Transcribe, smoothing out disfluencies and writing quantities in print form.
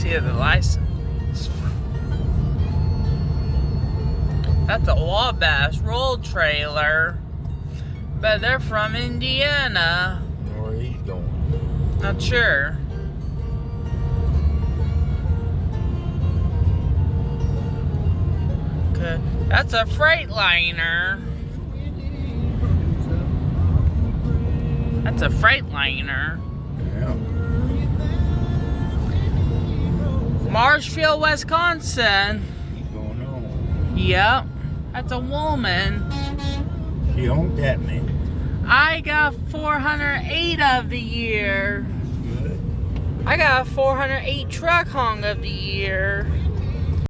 see the license. That's a Wabash Roehl trailer. But they're from Indiana. Where he's going. Not sure. Okay, that's a Freightliner. That's a Freightliner. Yeah. Marshfield, Wisconsin. He's going on. Yep. That's a woman. She owned that man. I got 408 of the year. Good. I got a 408 truck Honk of the year.